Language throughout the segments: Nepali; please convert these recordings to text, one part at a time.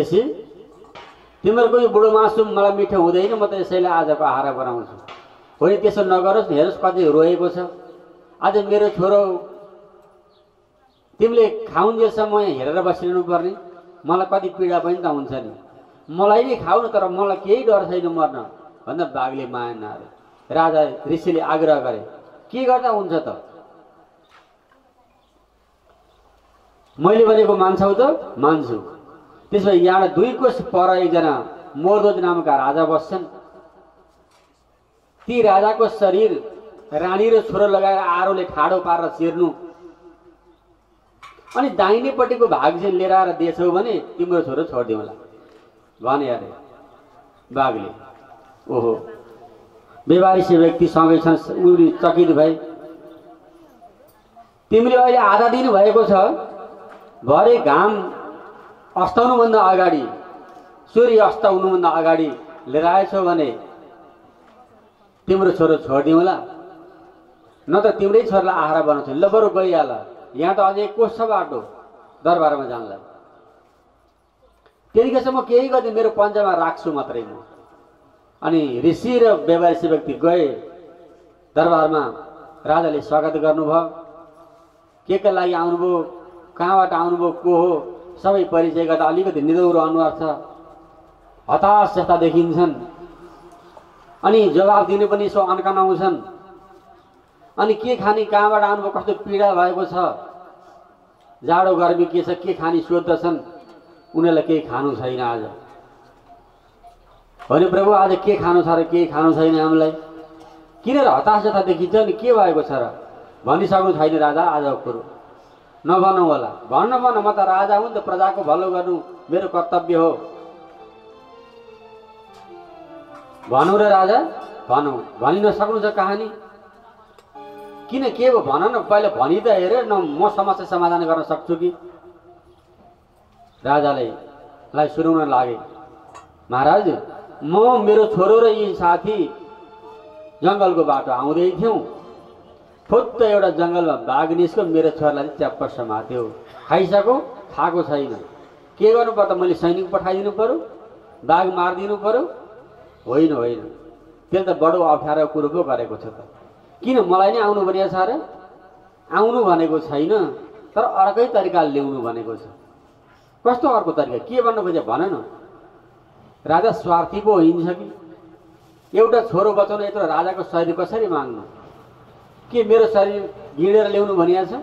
ऋषि तिमीहरूको यो बुढो मासु मलाई मिठो हुँदैन, म त यसैले आजको आहार बनाउँछु। होइन त्यसो नगरोस्, हेरोस् कति रोएको छ। आज मेरो छोरो तिमीले खाउन्जेलसम्म यहाँ हेरेर बसिरहनु पर्ने, मलाई कति पीडा पनि त हुन्छ नि। मलाई नै खाऊ न, तर मलाई केही डर छैन मर्न भन्दा बाघले माया नहारे। राजा ऋषिले आग्रह गरे, के गर्दा हुन्छ त? मैले भनेको मान्छौ त? मान्छु। त्यसो भए यहाँ 2 कोस पर एकजना मोरध्वज नामका राजा बस्छन्। ती राजाको शरीर रानी र छोरो लगाएर आरोले ठाडो पारेर चिर्नु, अनि दाहिनेपट्टिको भाग चाहिँ लिएर आएर दिएछौ भने तिम्रो छोरो छोडिदिउँला भने अरे बाघले। ओहो, व्यवहारिक व्यक्ति सँगै छन्, उनी चकित भए। तिमीले अहिले आधा दिन भएको छ, भरे घाम अस्ताउनुभन्दा अगाडि, सूर्य अस्त हुनुभन्दा अगाडि लिएर आएछौ भने तिम्रो छोरो छोडिदिउँला, न त तिम्रै छोरालाई आहार बनाउँछ। ल बरु गइहाल, यहाँ त अझै 1 कोस छ बाटो दरबारमा जानलाई। त्यतिखेरसम्म केही गर्दै मेरो पन्जामा राख्छु मात्रै म। अनि ऋषि र व्यवहारिक व्यक्ति गए दरबारमा। राजाले स्वागत गर्नुभयो, के लागि आउनुभयो, कहाँबाट आउनुभयो, को हो, सबै परिचय गर्दा अलिकति निदौरो अनुहार छ, हताश जस्ता देखिन्छन्। अनि जवाब दिनु पनि यसो अन्कनाउँछन्। अनि के खाने, कहाँबाट आउनुभयो, कस्तो पीडा भएको छ, जाडो गर्मी के छ, के खाने सोध्दछन्। उनीहरूलाई केही खानु छैन आज। भने प्रभु आज के खानु छ र केही खानु छैन हामीलाई, किन र हताश जता देखिन्छ नि, के भएको छ र भनिसक्नु छैन राजा आजको कुरो। नभनौँ होला, भन्न म त राजा हुँ नि त, प्रजाको भलो गर्नु मेरो कर्तव्य हो। भनौँ र राजा, भनौँ। भनि नसक्नु छ कहानी, किन, के हो भन न, पहिला भनि त हेर न, म समस्या समाधान गर्न सक्छु कि। राजालाई सुनाउन लागे, महाराज म मेरो छोरो र यी साथी जङ्गलको बाटो आउँदै थियौँ, फुत्त एउटा जङ्गलमा बाघ निस्क्यो, मेरो छोरालाई च्याप्प समात्यो, खाइसक्यो, खाएको छैन। के गर्नु पर्छ, मैले सैनिक पठाइदिनु पर्यो, बाघ मारिदिनु पर्यो? होइन होइन, त्यसले त बडो अप्ठ्यारो कुरो पो गरेको छ त। किन, मलाई नै आउनु भनेको छ र? आउनु भनेको छैन, तर अर्कै तरिकाले ल्याउनु भनेको छ। कस्तो अर्को तरिका, के भन्नु खोज्यो भन न। राजा स्वार्थी पो हिँड्छ कि? एउटा छोरो बचाउन यत्रो राजाको शरीर कसरी माग्नु? के मेरो शरीर गिँडेर ल्याउनु भनिएको छ?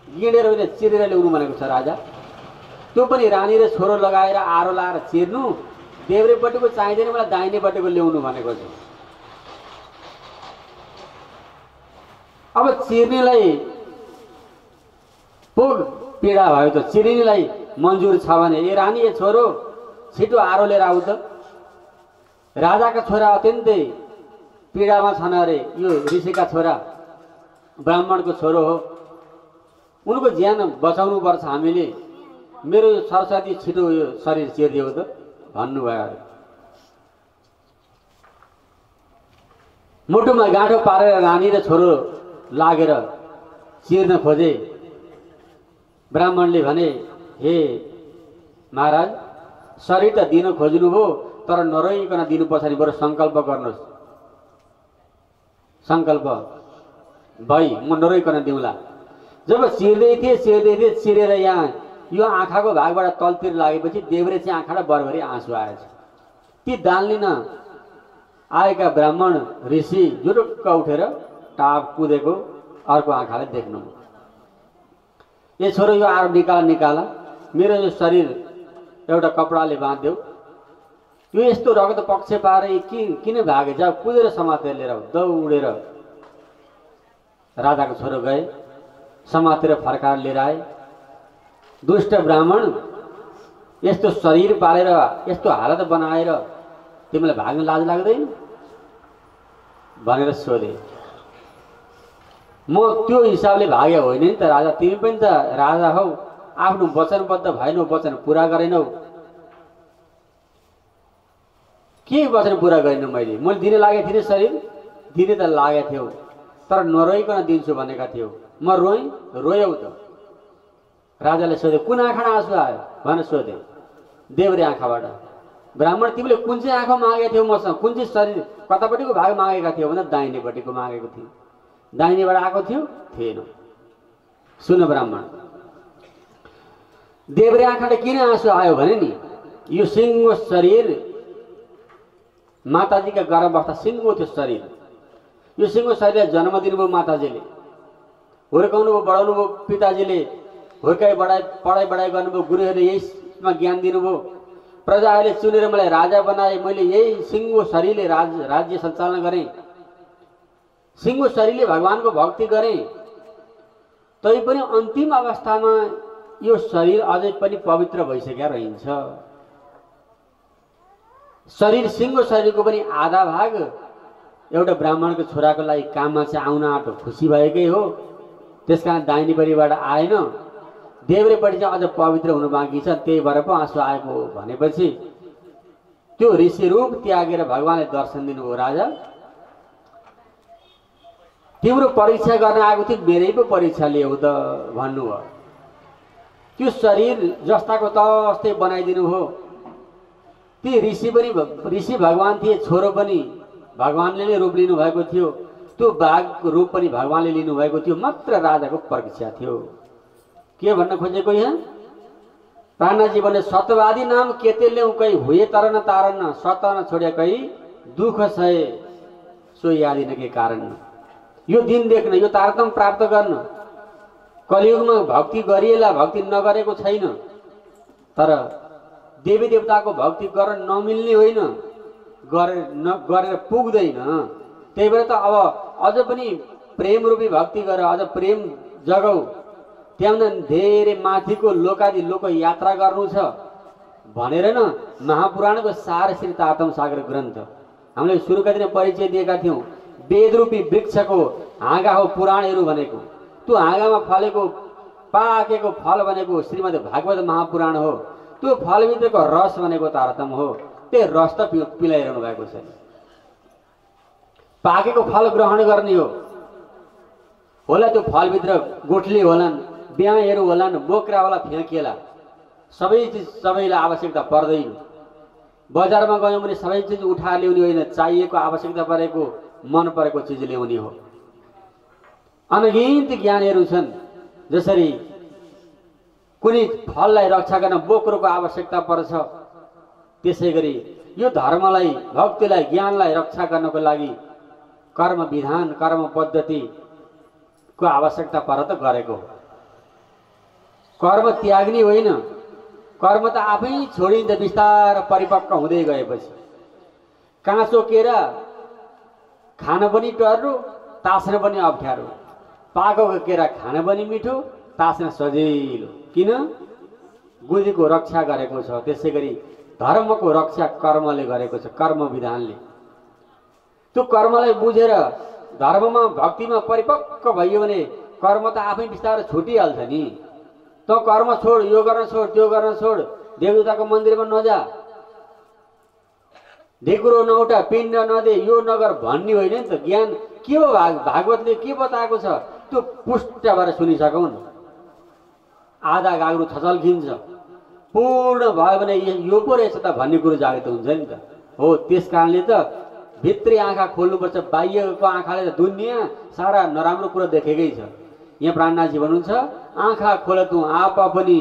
गिँडेर होइन, चिरेर ल्याउनु भनेको छ राजा। त्यो पनि रानी र छोरो लगाएर आरो लाएर चिर्नु, देब्रेपट्टिको चाहिँदैन, मलाई दाहिनेपट्टिको ल्याउनु भनेको छ। अब चिर्नेलाई पो पीडा भयो त, चिर्नेलाई मन्जुर छ भने ए रानी, ए छोरो छिटो आरो लिएर आऊ त। राजाका छोरा अत्यन्तै पीडामा छन् अरे, यो ऋषिका छोरा ब्राह्मणको छोरो हो, उनको ज्यान बचाउनु पर्छ हामीले, मेरो यो सरस्वती छिटो यो शरीर चिरिदियो त भन्नुभयो अरे। मुटुमा गाँठो पारेर रानी र छोरो लागेर चिर्न खोजे। ब्राह्मणले भने, हे महाराज, शरीर त दिन खोज्नुभयो, तर नरोइकन दिनुपर्छ नि, बरु सङ्कल्प गर्नुहोस्। सङ्कल्प भई म नरोइकन दिउँला। जब चिर्दै थिए चिरेर यहाँ यो आँखाको भागबाट तलतिर लागेपछि देब्रे चाहिँ आँखाबाट बरबरी आँसु आएछ। ती दान लिन आएका ब्राह्मण ऋषि जुरुक्क उठेर टाप कुदेको अर्को आँखाले देख्नु, ए छोरो यो आरो निकाल, मेरो यो शरीर एउटा कपडाले बाँधिदेऊ, यो यस्तो रगत पक्ष पारे किन भागे, जाऊ कुदेर समातेर लिएर आऊ। दौडेर राजाको छोरो गए, समातेर फर्काएर लिएर आए। दुष्ट ब्राह्मण, यस्तो शरीर पालेर यस्तो हालत बनाएर तिमीलाई भाग्न लाज लाग्दैन भनेर सोधे। म त्यो हिसाबले भागे होइन नि त राजा, तिमी पनि त राजा हौ, आफ्नो वचनबद्ध भएनौ, वचन पुरा गरेनौ। के वचन पुरा गरिनँ मैले दिन लागेको थिएँ शरीर, दिने त लागेको थियो, तर नरोइकन दिन्छु भनेका थियौ, म रोयौ त। राजाले सोधे, कुन आँखामा आँसु आयो भनेर सोधे। देब्रे आँखाबाट। ब्राह्मण तिमीले कुन चाहिँ आँखा मागेको थियौ मसँग, कुन चाहिँ शरीर कतापट्टिको भाग मागेका थियौ भन्दा दाहिनेपट्टिको मागेको थियौ। दाहिनेबाट आएको थियो थिएन। सुन ब्राह्मण, देब्रे आँखाले किन आँसु आयो भने नि यो सिङ्गो शरीर माताजीका गर्भ अवस्था सिङ्गो थियो शरीर। यो सिङ्गो शरीरलाई जन्म दिनुभयो माताजीले, हुर्काउनु भयो, बढाउनु भयो पिताजीले, हुर्काइ पढाइ बढाइ गर्नुभयो, गुरुहरूले यसमा ज्ञान दिनुभयो, प्रजाहरूले चुनेर मलाई राजा बनाए, मैले यही सिङ्गो शरीरले राज्य सञ्चालन गरेँ, सिङ्गो शरीरले भगवानको भक्ति गरेँ। तैपनि अन्तिम अवस्थामा यो शरीर अझै पनि पवित्र भइसकेका रहन्छ। शरीर सिङ्गो शरीरको पनि आधा भाग एउटा ब्राह्मणको छोराको लागि काममा चाहिँ आउन आँटो, खुसी भएकै हो, त्यसकारण दाहिनेपट्टिबाट आएन, देब्रेपट्टि चाहिँ अझ पवित्र हुनु बाँकी छ, त्यही भएर पो आँसु आएको हो भनेपछि त्यो ऋषि रूप त्यागेर भगवानले दर्शन दिनुभयो। राजा, तिम्रो परीक्षा गर्न आएको थियो, मेरै पो परीक्षा ल्याऊ त भन्नुभयो। त्यो शरीर जस्ताको तस्तै बनाइदिनु हो। ती ऋषि भगवान थिए, छोरो पनि भगवानले नै रूप लिनुभएको थियो, त्यो बाघको रूप पनि भगवानले लिनुभएको थियो, मात्र राजाको परीक्षा थियो। के भन्न खोजेको यहाँ? प्राणजी भने सत्यवादी नाम केते ल्याउँ कही हुए तर न तारन, सत न छोड्या कही दुःख सहे सोही आदि न के कारण। यो दिन देख्न, यो तारतम्य प्राप्त गर्न, कलियुगमा भक्ति गरिएला, भक्ति नगरेको छैन, तर देवी देवताको भक्ति गर्न नमिल्ने होइन, गरेर पुग्दैन। त्यही भएर त अब अझ पनि प्रेम रूपी भक्ति गर, अझ प्रेम जगाऊ, त्यहाँ धेरै माथिको लोकादि लोक यात्रा गर्नु छ भनेर न महापुराणको सार श्री तारतम्य सागर ग्रन्थ हामीले सुरुका दिन परिचय दिएका थियौँ। वेदरूपी वृक्षको हाँगा हो पुराणहरू भनेको, त्यो हाँगामा फलेको पाकेको फल भनेको श्रीमद् भागवत महापुराण हो, त्यो फलभित्रको रस भनेको तारतम्य हो। त्यो रस त पिलाइरहनु भएको छ। पाकेको फल ग्रहण गर्ने हो होला, त्यो फलभित्र गोठली होलान्, ब्याएहरू होलान्, बोक्रा होला फ्याँकिएला, सबै चिज सबैलाई आवश्यकता पर्दैन। बजारमा गयौँ भने सबै चिज उठाएर ल्याउने होइन, चाहिएको आवश्यकता परेको मन परेको चिज ल्याउने हो। अनगिन्त ज्ञानहरू छन्, जसरी कुनै फललाई रक्षा गर्न बोक्रोको आवश्यकता पर्छ, त्यसै गरी यो धर्मलाई, भक्तिलाई, ज्ञानलाई रक्षा गर्नको लागि कर्म विधान, कर्म पद्धतिको आवश्यकता पर त गरेको हो। कर्म त्याग्ने होइन, कर्म त आफै छोडिन्छ बिस्तार परिपक्व हुँदै गएपछि। काँचो केरा खान पनि टर्रो, तास्न पनि अप्ठ्यारो, पाकेको केरा खान पनि मिठो, तास्न सजिलो। किन? बुद्धिको रक्षा गरेको छ। त्यसै गरी धर्मको रक्षा कर्मले गरेको छ, कर्म विधानले। त्यो कर्मलाई बुझेर धर्ममा भक्तिमा परिपक्व भइयो भने कर्म त आफै बिस्तारै छुटिहाल्छ नि। त कर्म छोड, यो गर्न छोड, त्यो गर्न छोड, देवदेवताको मन्दिरमा नजा, ढेकुरो नउठा, पिण्ड नदे, यो नगर भन्ने होइन नि त। ज्ञान के हो? भागवतले के बताएको छ त्यो पुष्ट भएर सुनिसकौँ न। आधा गाग्रो छचल्किन्छ, पूर्ण भयो भने यो पो रहेछ त भन्ने कुरो जागृत हुन्छ नि त। हो, त्यस कारणले त भित्री आँखा खोल्नुपर्छ। बाह्यको आँखाले त दुनियाँ सारा नराम्रो कुरो देखेकै छ। यहाँ प्राणनाथजी भन्नुहुन्छ, आँखा खोल तँ आप पनि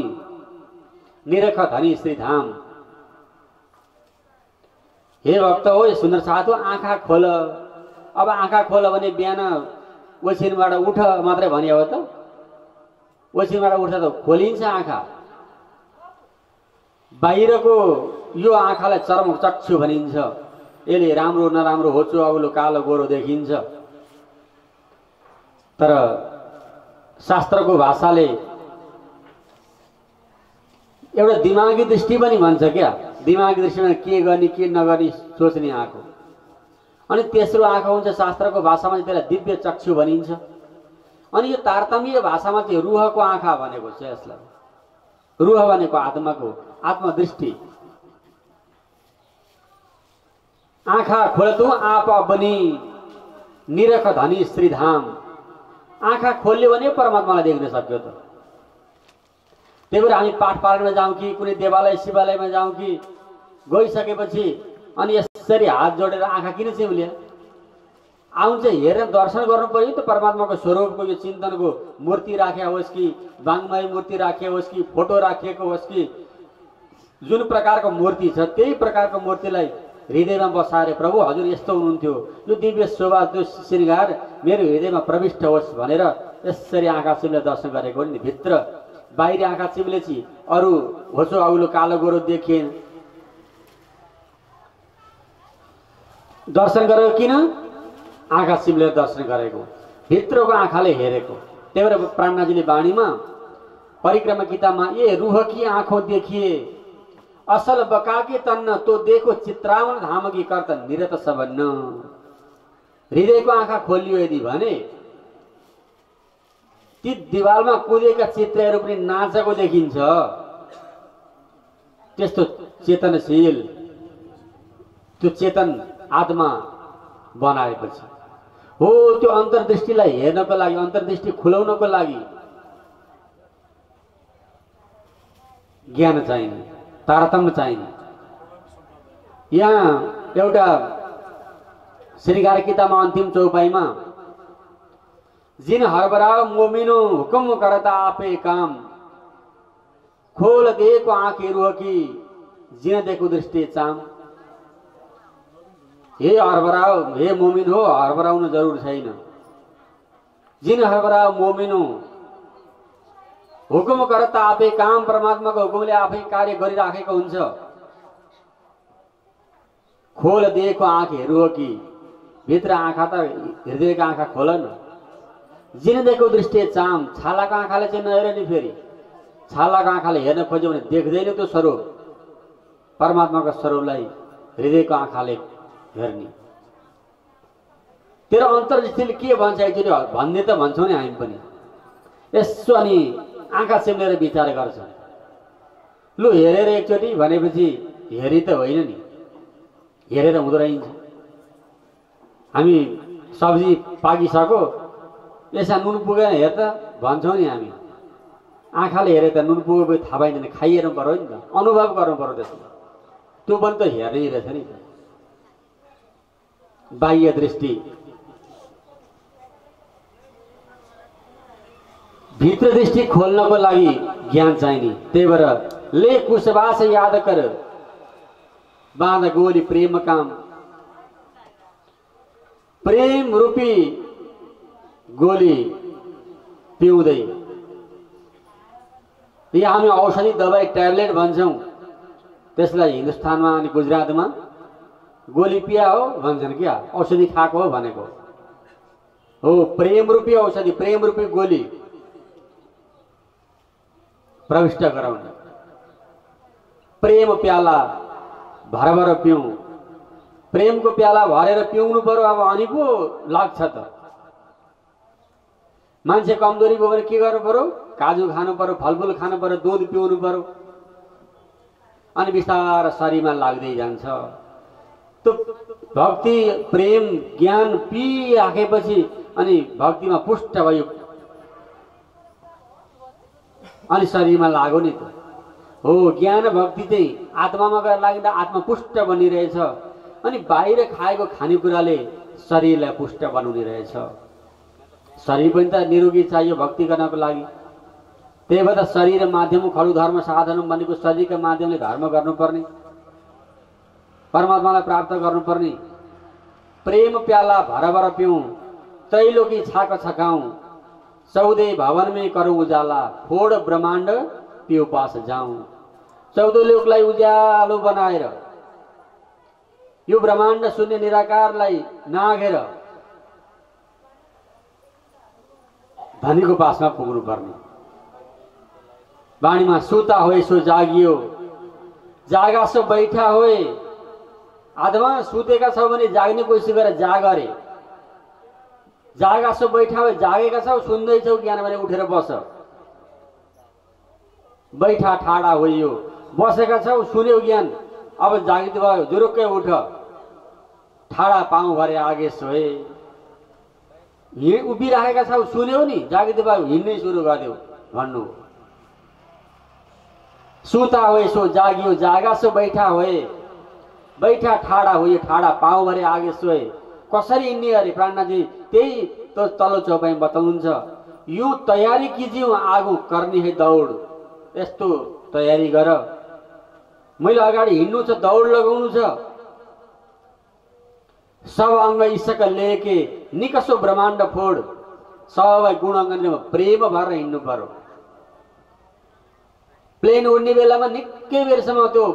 निरख धनी श्रीधाम। हे भक्त हो, सुन्दर साथ हो, आँखा खोल। अब आँखा खोल भने बिहान ओछिनबाट उठ मात्रै भने हो त? ओछिनबाट उठ त खोलिन्छ आँखा। बाहिरको यो आँखालाई चर्म चक्षु भनिन्छ। यसले राम्रो नराम्रो, होचो अग्लो, कालो गोरो देखिन्छ। तर शास्त्रको भाषाले एउटा दिमागी दृष्टि पनि भन्छ क्या। दिमागी दृष्टिमा के गर्ने के नगर्ने सोच्ने आँखा, अनि तेस्रो आँखा हुन्छ शास्त्रको भाषामा चाहिँ त्यसलाई दिव्य चक्षु भनिन्छ। अनि यो तारतम्य भाषामा चाहिँ रुहको आँखा भनेको छ यसलाई। रुह भनेको आत्माको आत्मदृष्टि। आँखा खोल तँ आप पनि निरख धनी श्रीधाम। आँखा खोल्यो भने परमात्मालाई देख्न सक्यो त। त्यही भएर हामी पाठ पाठमा जाउँ कि कुनै देवालय शिवालयमा जाउँ कि गइसकेपछि अनि यसरी हात जोडेर आँखा किन चिम्लिया? आउनु चाहिँ हेरेर दर्शन गर्नु पर्यो त। परमात्माको स्वरूपको यो चिन्तनको मूर्ति राखेको होस् कि वाङ्मय मूर्ति राखेको होस् कि फोटो राखिएको होस् कि जुन प्रकारको मूर्ति छ त्यही प्रकारको मूर्तिलाई हृदयमा बसाएर प्रभु हजुर यस्तो हुनुहुन्थ्यो, यो दिव्य शोभा त्यो श्रृङ्गार मेरो हृदयमा प्रविष्ट होस् भनेर यसरी आँखा चिम्लेर दर्शन गरेको नि। भित्र बाहिर आँखा चिम्लेपछि अरू होचो अग्लो कालो गोरो देखिएन। दर्शन गरेको किन? आँखा चिम्लेर दर्शन गरेको, भित्रको आँखाले हेरेको। त्यही भएर प्राणनाथजीले वाणीमा परिक्रमा किताबमा ए रूह की आँखों देखिए असल बका के तन्न तो देखो चित्रावन धाम की कर्तन निरत सबन्न। हृदयको आँखा खोलियो यदि भने ती दिवालमा कुदेका चित्रहरू पनि नाचेको देखिन्छ। त्यस्तो चेतनशील त्यो चेतन आत्मा बनाएपछि हो त्यो अन्तर्दृष्टिलाई हेर्नको लागि, अन्तर्दृष्टि खुलाउनको लागि ज्ञान चाहिने, तारतम्य चाहिने। यहाँ एउटा श्रृङ्गार किताबमा अन्तिम चौपाईमा जिन हरबराओ मोमिनो हुकुम करता आपे काम खोल दिएको आँखहरू कि जिन देखो दृष्टि चाम। हे हरबराओ, हे मोमिन हो, हरबराउनु जरुर छैन। जिन हरबराओ मोमिनो हुकुम करता आफै काम, परमात्माको हुकुमले आफै कार्य गरिराखेको हुन्छ। खोल दिएको आँखहरू हो कि भित्र आँखा त हृदयको आँखा खोल न। जिन दिएको दृष्टि चाम, छालाको आँखाले चाहिँ नहेर नि। फेरि छालाको आँखाले हेर्न खोज्यो भने देख्दैन त्यो स्वरूप। परमात्माको स्वरूपलाई हृदयको आँखाले हेर्ने। तेरो अन्तर्दृष्टिले के भन्छ एकचोटि भन्ने त भन्छौँ नि हामी पनि। यसो अनि आँखा चिम्लेर विचार गर्छौँ। लु हेरेर एकचोटि भनेपछि हेरी त होइन नि, हेरेर हुँदो रहेछ। हामी सब्जी पाकिसक्यो, यसमा नुन पुगेन हेर त भन्छौँ नि हामी। आँखाले हेरे त नुन पुगेपछि थाहा पाइँदैन, खाइहेर्नु पर्यो नि त, अनुभव गर्नु पर्यो त्यसमा। त्यो पनि त हेर्नै रहेछ नि। बाह्य दृष्टि, भित्र दृष्टि खोल्नको लागि ज्ञान चाहिने। त्यही भएर ले कुशवास याद कर बाँध गोली प्रेम काम। प्रेम रूपी गोली पिउँदै, यहाँ हामी औषधि दबाई ट्याब्लेट भन्छौँ, त्यसलाई हिन्दुस्तानमा अनि गुजरातमा गोली पिया हो भन्छन्। क्या औषधि खाएको हो भनेको हो। प्रेम रूपी औषधि, प्रेम रूपी गोली प्रविष्ट गराउने। प्रेम प्याला भरभर पिउँ, प्रेमको प्याला भरेर पिउनु पर्यो। अब अनि पो लाग्छ त। मान्छे कमजोरी भयो भने के गर्नु पर्यो? काजु खानु पर्यो, फलफुल खानु पर्यो, दुध पिउनु पर्यो, अनि बिस्तारै शरीरमा लाग्दै जान्छ। त्यो भक्ति प्रेम ज्ञान पिराखेपछि अनि भक्तिमा पुष्ट भयो, अनि शरीरमा लाग्यो नि त। हो ज्ञान भक्ति चाहिँ आत्मामा गएर लाग्दा आत्मा पुष्ट बनिरहेछ। अनि बाहिर खाएको खानेकुराले शरीरलाई पुष्ट बनाउने रहेछ। शरीर पनि त निरोगी चाहियो भक्ति गर्नको लागि। त्यही भएर शरीर माध्यम खडु धर्म साधन भनेको शरीरका माध्यमले धर्म गर्नुपर्ने, परमात्मालाई प्राप्त गर्नुपर्ने। प्रेम प्याला भरभर पिउँ, तैलोकी छाक छकाउँ, चौधै भवनमै करौँ उजाला, फोड ब्रह्माण्ड पिउ पास जाउँ। 14 लोकलाई उज्यालो बनाएर यो ब्रह्माण्ड शून्य निराकारलाई नाघेर धनीको पासमा पुग्नु पर्ने। वाणीमा सुता होए सो जागियो, जागा सो बैठा होए। आत्मा सुतेका छौ भने जाग्ने कोसिस गरेर जाग अरे। जागा सो बैठा होए, जागेका छौ सुन्दैछौ ज्ञान भने उठेर बस। बैठा ठाडा होइयो, बसेका छौ सुन्यौ ज्ञान, अब जागृत भयो जुरुक्कै उठ। ठाडा पाउँ भरे आगे सोए, उभिराखेका छौ सुन्यौ नि, जागृत भयो हिँड्नै सुरु गर्यौ भन्नु। सुता होए सो जागियो, जागा सो बैठा होए, बैठा ठाडा होइयो, ठाडा पाउँ भरे आगे सोए। कसरी हिँड्ने अरे प्राणनाथजी त्यही तो तल्लो चौपाईमा बताउनुहुन्छ। यूं तयारी कीजियो आगो करनी है दौड, यस्तो तयारी गर। मैले अगाडि हिँड्नु छ, दौड लगाउनु छ। सब अङ्ग ईशक लेके निकसो ब्रह्माण्ड फोड, सबै गुण अङ्गमा प्रेम भएर हिँड्नु पर्यो। प्लेन उड्ने बेलामा निकै बेरसम्म त्यो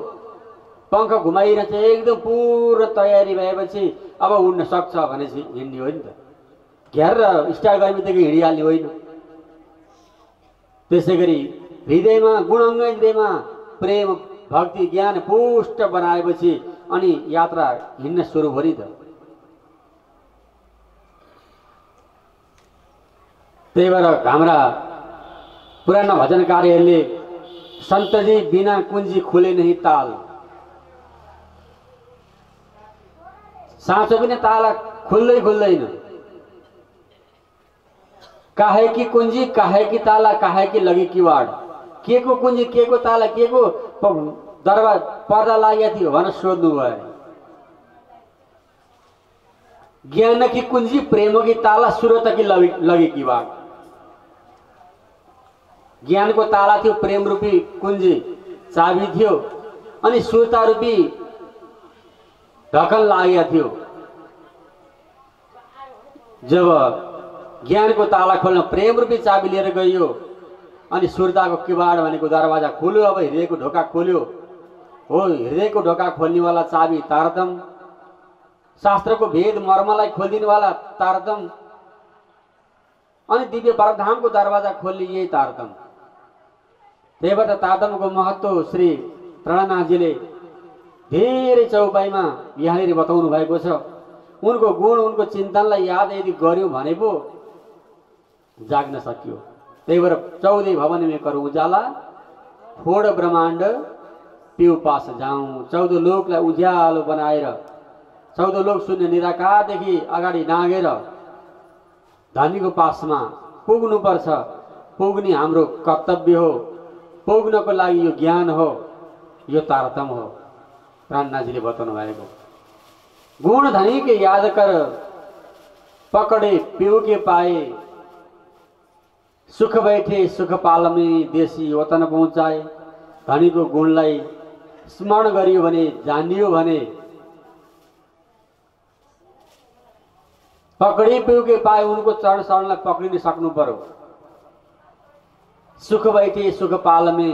पंख घुमाइरहेछ, एकदम पूर्ण तयारी भएपछि अब उड्न सक्छ भनेपछि हिँड्ने हो नि त। घेरेर स्टार्ट गरेपछि हिँडिहाल्ने होइन। त्यसै गरी हृदयमा गुणाङ्ग इन्द्रियमा प्रेम भक्ति ज्ञान पुष्ट बनाएपछि अनि यात्रा हिँड्न सुरु भयो नि त। त्यही भएर हाम्रा पुराना भजनकारीहरूले सन्तजी बिना कुञ्जी खुले नहीं ताल, साँचो पनि ताला खुल्दै खुल्दैन। काहे की कुञ्जी काहे की ताला काहे की लगी किवाड, के को कुञ्जी के को ताला के को दरबार पर्दा लागेको थियो भनेर सोध्नु भयो। ज्ञान की कुञ्जी प्रेम की ताला सुरत की लगी किवाड। ज्ञान को ताला थियो, प्रेम रूपी कुञ्जी चाबी थियो, अनि सुरता रूपी ढकन लागेको थियो। जब ज्ञान को ताला खोल्न प्रेम रूपी चाबी लिएर गइयो अनि सुरताको किवाड भनेको दरवाजा खोल्यो। अब हृदयको ढोका खोल्यो हो। हृदयको ढोका खोल्नेवाला चाबी तारतम, शास्त्रको भेद मर्मलाई खोलिदिनेवाला तारतम, अनि दिव्य परधामको दरवाजा खोल्ने यही तारतम। त्यही भएर तारतमको महत्व श्री प्राणनाथजीले धेरै चौपाईमा यहाँनिर बताउनु भएको छ। उनको गुण उनको चिन्तनलाई याद यदि गर्यो भने पो जाग्न सकियो। त्यही भएर 14 भवन में करू उजाला, फोड ब्रह्माण्ड पिउ पास जाउँ। 14 लोकलाई उज्यालो बनाएर 14 लोक शून्य निराकारदेखि अगाडि नागेर धनीको पासमा पुग्नुपर्छ। पुग्ने हाम्रो कर्तव्य हो। पुग्नको लागि यो ज्ञान हो, यो तारतम हो। प्राणनाथजीले बताउनु भएको गुण धनी के याद कर, पकड़े पीऊ के पाए, सुख बैठे सुख पालमे देशी वतन पहुँचाए। धनीको गुणलाई स्मरण गरियो भने, जानियो भने, पकड़ी पीऊ के पाए उनको चरण शरणलाई पक्रिन सक्नु पर्यो। सुख बैठे सुख पालमे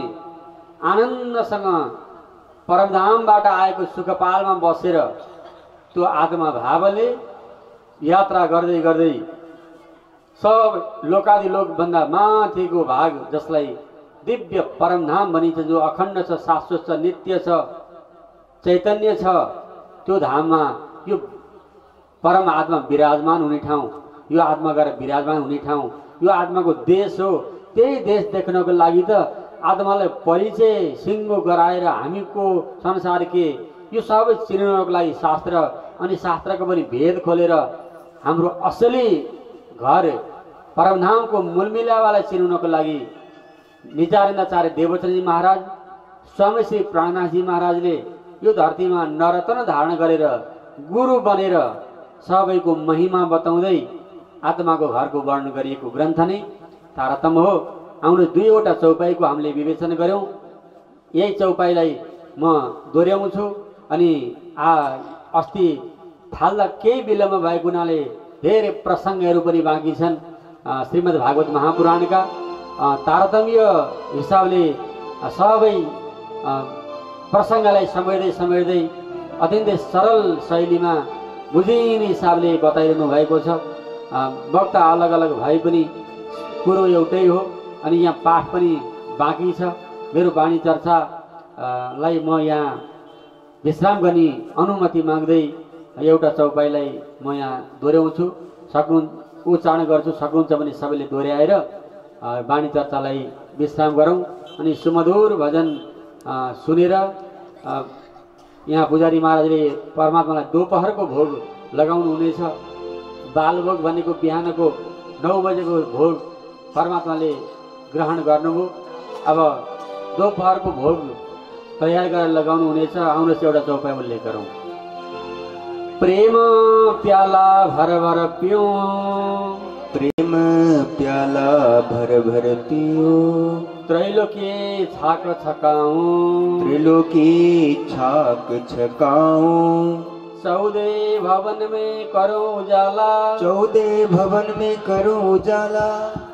आनन्दसँग परमधामबाट आएको सुखपालमा बसेर त्यो आत्मा भावले यात्रा गर्दै गर्दै सब लोकादि लोक भन्दा माथिको भाग जसलाई दिव्य परमधाम भनिन्छ, जो अखण्ड छ, शाश्वत छ, नित्य छ, चैतन्य छ, त्यो धाममा यो परम आत्मा विराजमान हुने ठाउँ, यो आत्मा गएर विराजमान हुने ठाउँ, यो आत्माको देश हो। त्यही देश देख्नको लागि त आत्मालाई परिचय सिङ्गो गराएर हामीको संसार के यो सबै चिन्नको लागि शास्त्र अनि शास्त्रको पनि भेद खोलेर हाम्रो असली घर परमधामको मूलमिलावालाई चिन्नको लागि निजानन्दाचार्य देवचन्द्रजी महाराज, स्वामी श्री प्राणनाथजी महाराजले यो धरतीमा नरतन धारण गरेर गुरु बनेर सबैको महिमा बताउँदै आत्माको घरको वर्णन गरिएको ग्रन्थ नै तारतम हो। आउने 2वटा चौपाईको हामीले विवेचन गर्यौं। यही चौपाईलाई म दोहोऱ्याउँछु अनि अस्ति थाल्दा केही विलम्ब भएको हुनाले धेरै प्रसङ्गहरू पनि बाँकी छन्। श्रीमद् भागवत महापुराणका तारतम्य हिसाबले सबै प्रसङ्गलाई समेट्दै अत्यन्तै सरल शैलीमा बुझिने हिसाबले बताइरहनु भएको छ। वक्ता अलग अलग भए पनि कुरो एउटै हो अनि यहाँ पाठ पनि बाँकी छ। मेरो वाणी चर्चालाई म यहाँ विश्राम गर्ने अनुमति माग्दै एउटा चौपाईलाई म यहाँ दोहोऱ्याउँछु। उच्चारण गर्छु, सक्नुहुन्छ भने सबैले दोहोऱ्याएर वाणी चर्चालाई विश्राम गरौँ अनि सुमधुर भजन सुनेर यहाँ पुजारी महाराजले परमात्मालाई दोपहरको भोग लगाउनु हुनेछ। बालभोग भनेको बिहानको 9 बजेको भोग परमात्माले ग्रहण गर्नुभयो। अब दोपहरको भोग तयार गरेर लगाउनु हुनेछ। आउनुहोस् एउटा चौपाई उल्लेख गरौँ। प्रेम प्याला भर भर पियो, प्रेम प्याला भर भर पियो, त्रैलोकी छाक छकाऊं, त्रिलोकी छाक छकाऊं, 14 भवन में करो उजाला, 14 भवन में करो उजाला,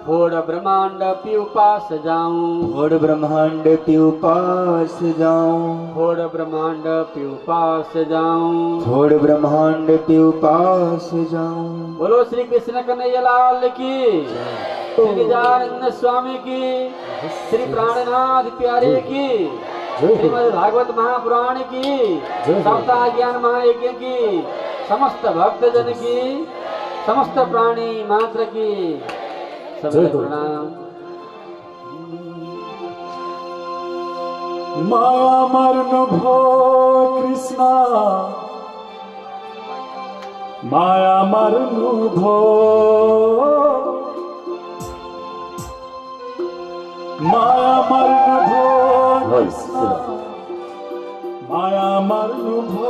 फोड़ ब्रह्मांड पीऊ पास जाऊं, फोड़ ब्रह्मांड पीऊ पास जाऊं, फोड़ ब्रह्मांड पीऊ पास जाऊं, फोड़ ब्रह्मांड पीऊ पास जाऊं। बोलो श्री कृष्ण कन्हैया लाल की, श्री गजानंद स्वामी की, श्री प्राणनाथ प्यारे की, श्रीमद् भागवत महापुराण की, सप्ताह ज्ञान महायज्ञ की, समस्त भक्तजन की, समस्त प्राणी मात्र की सबको प्रणाम। माया मरनु भो कृष्णा, माया मरनु भो, माया मरनु भो कृष्णा, माया मरनु भो,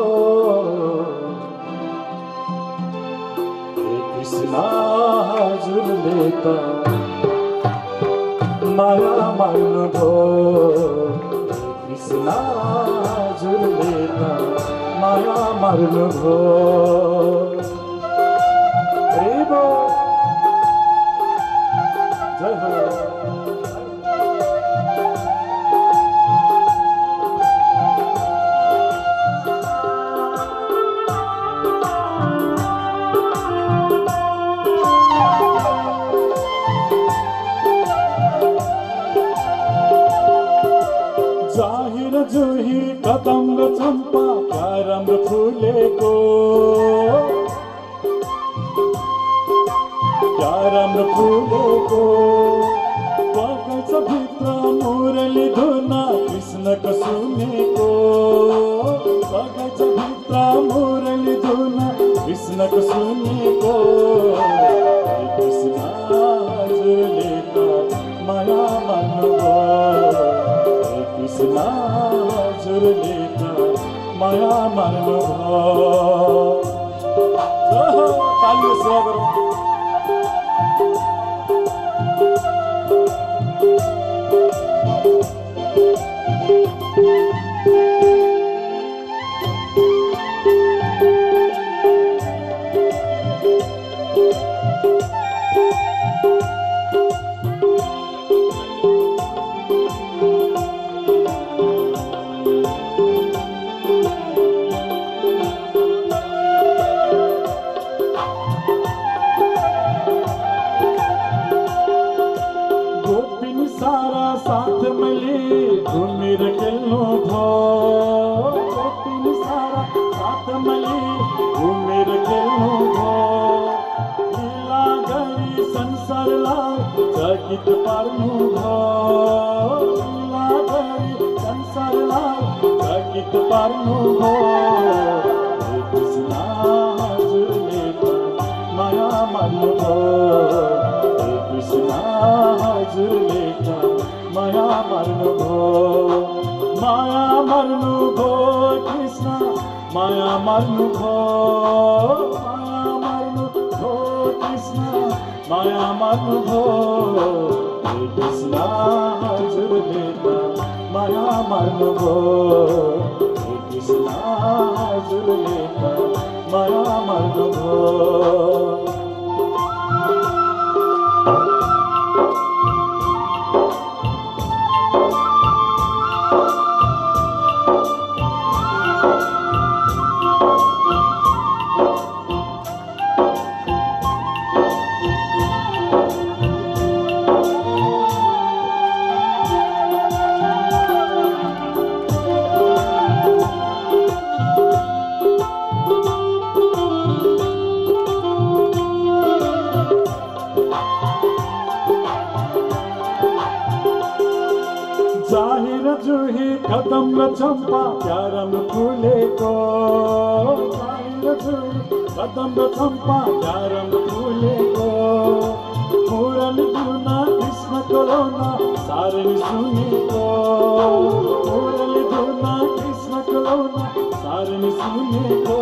कृष्णा हजुर लेता माया मरनु भो, कृष्णा हजुर लेता माया मरनु भो। जय हो। जुही कदम र चम्पा क्या राम्रो फुलेको, क्या राम्रो फुलेको, बगैँचा भित्र मुरली धुन कृष्णको सुनेको, बगैँचा भित्र मुरली धुन कृष्णको सुनेको, कृष्ण हजुरले त माया मान्नुभयो, कृष्ण हजुरले त माया मान्नुभयो। तालीले सेवा गरौँ। गीत पार्नु भयो, संसारलाई गीत पार्नु भयो, कृष्ण हजुरले त माया मान्नुभयो, कृष्ण हजुरले त माया मान्नुभयो, माया मार्नुभयो कृष्ण माया मार्नुभयो, माया मार्नुभयो कृष्ण माया मार्नुभयो, कृष्ण हजुरले त माया मार्नुभयो, कृष्ण हजुरले त माया मार्नुभयो। जाहिर जुही कदम र चम्पा प्यारम फुलेको, जाहिर जुही कदम र चम्पा प्यारम फुलेको, मुरली धुना कृष्ण कलोना सारनी सुनेको मुरली धुना कृष्ण कलोना सारनी सुनेको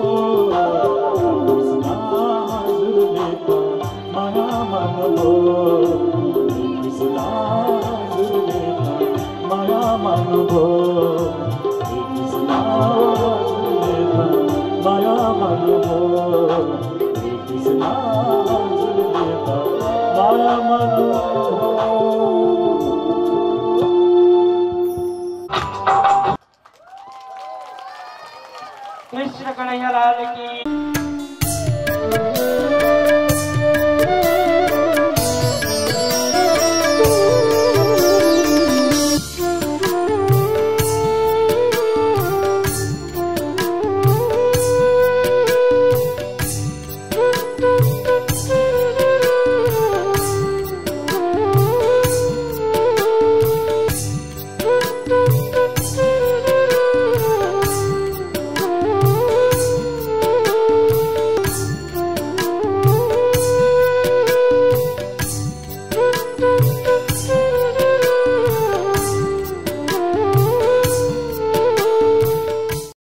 कृष्ण हजुरले त माया मान्नुभयो कृष्ण हजुरले त माया मान्नुभयो कृष्ण हजुरले त माया मान्नुभयो कृष्ण हजुरले त माया मान्नुभयो। कृष्ण कन्हैया लाल की